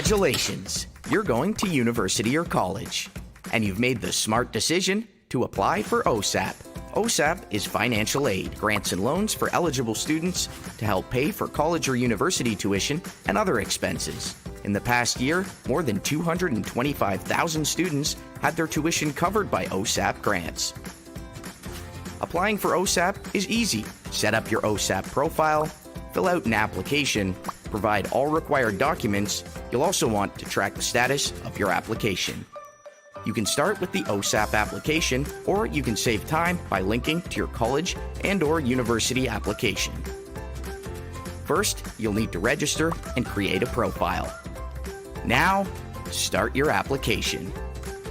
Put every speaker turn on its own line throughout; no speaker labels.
Congratulations! You're going to university or college, and you've made the smart decision to apply for OSAP. OSAP is financial aid, grants and loans for eligible students to help pay for college or university tuition and other expenses. In the past year, more than 225,000 students had their tuition covered by OSAP grants. Applying for OSAP is easy. Set up your OSAP profile, fill out an application, provide all required documents. You'll also want to track the status of your application. You can start with the OSAP application, or you can save time by linking to your college and/or university application. First, you'll need to register and create a profile. Now, start your application.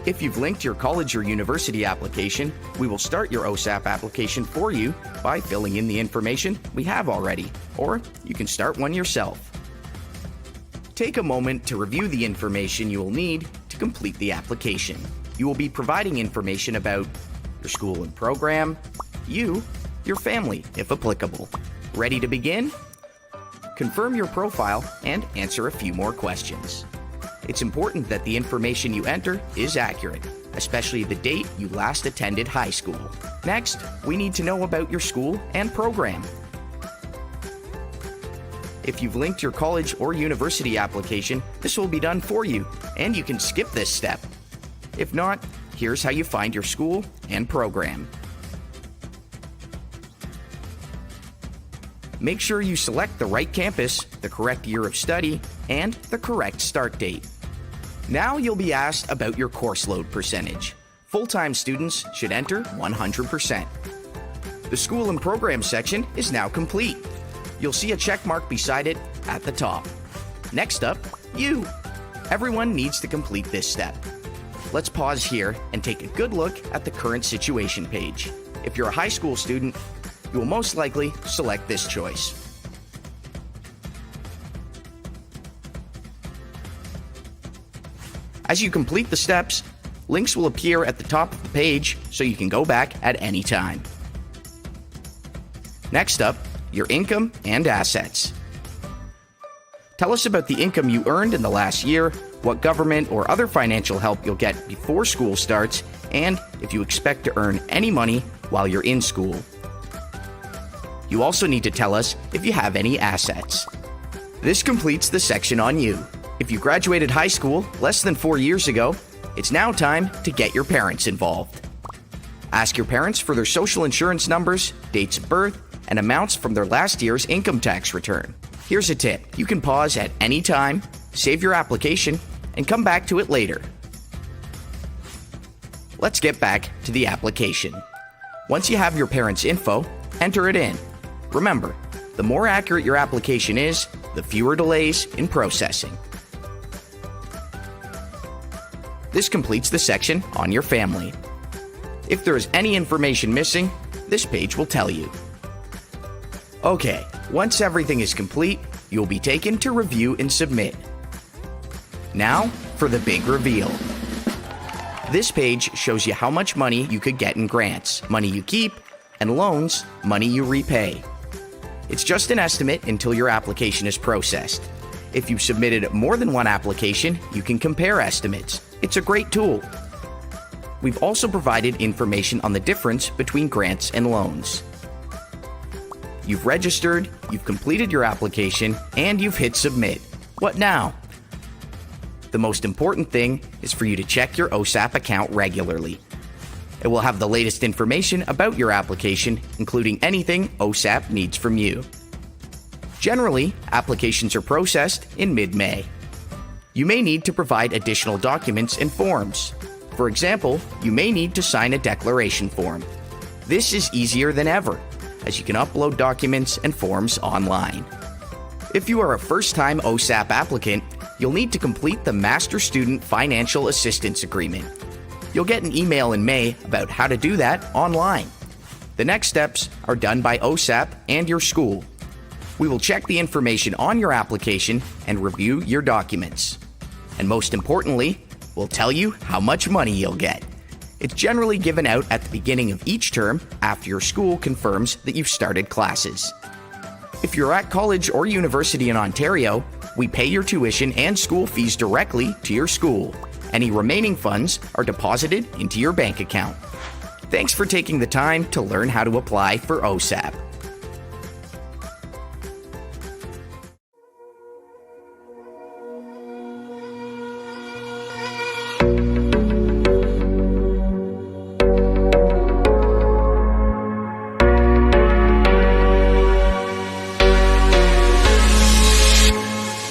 If you've linked your college or university application, we will start your OSAP application for you by filling in the information we have already, or you can start one yourself. Take a moment to review the information you will need to complete the application. You will be providing information about your school and program, you, your family, if applicable. Ready to begin? Confirm your profile and answer a few more questions. It's important that the information you enter is accurate, especially the date you last attended high school. Next, we need to know about your school and program. If you've linked your college or university application, this will be done for you, and you can skip this step. If not, here's how you find your school and program. Make sure you select the right campus, the correct year of study, and the correct start date. Now you'll be asked about your course load percentage. Full-time students should enter 100%. The school and program section is now complete. You'll see a check mark beside it at the top. Next up, you. Everyone needs to complete this step. Let's pause here and take a good look at the current situation page. If you're a high school student, you will most likely select this choice. As you complete the steps, links will appear at the top of the page so you can go back at any time. Next up, your income and assets. Tell us about the income you earned in the last year, what government or other financial help you'll get before school starts, and if you expect to earn any money while you're in school. You also need to tell us if you have any assets. This completes the section on you. If you graduated high school less than 4 years ago, it's now time to get your parents involved. Ask your parents for their social insurance numbers, dates of birth, and amounts from their last year's income tax return. Here's a tip. You can pause at any time, save your application, and come back to it later. Let's get back to the application. Once you have your parents' info, enter it in. Remember, the more accurate your application is, the fewer delays in processing. This completes the section on your family. If there is any information missing, this page will tell you. Okay, once everything is complete, you'll be taken to review and submit. Now, for the big reveal. This page shows you how much money you could get in grants, money you keep, and loans, money you repay. It's just an estimate until your application is processed. If you've submitted more than one application, you can compare estimates. It's a great tool. We've also provided information on the difference between grants and loans. You've registered, you've completed your application, and you've hit submit. What now? The most important thing is for you to check your OSAP account regularly. It will have the latest information about your application, including anything OSAP needs from you. Generally, applications are processed in mid-May. You may need to provide additional documents and forms. For example, you may need to sign a declaration form. This is easier than ever, as you can upload documents and forms online. If you are a first-time OSAP applicant, you'll need to complete the Master Student Financial Assistance Agreement. You'll get an email in May about how to do that online. The next steps are done by OSAP and your school. We will check the information on your application and review your documents. And most importantly, we'll tell you how much money you'll get. It's generally given out at the beginning of each term after your school confirms that you've started classes. If you're at college or university in Ontario, we pay your tuition and school fees directly to your school. Any remaining funds are deposited into your bank account. Thanks for taking the time to learn how to apply for OSAP.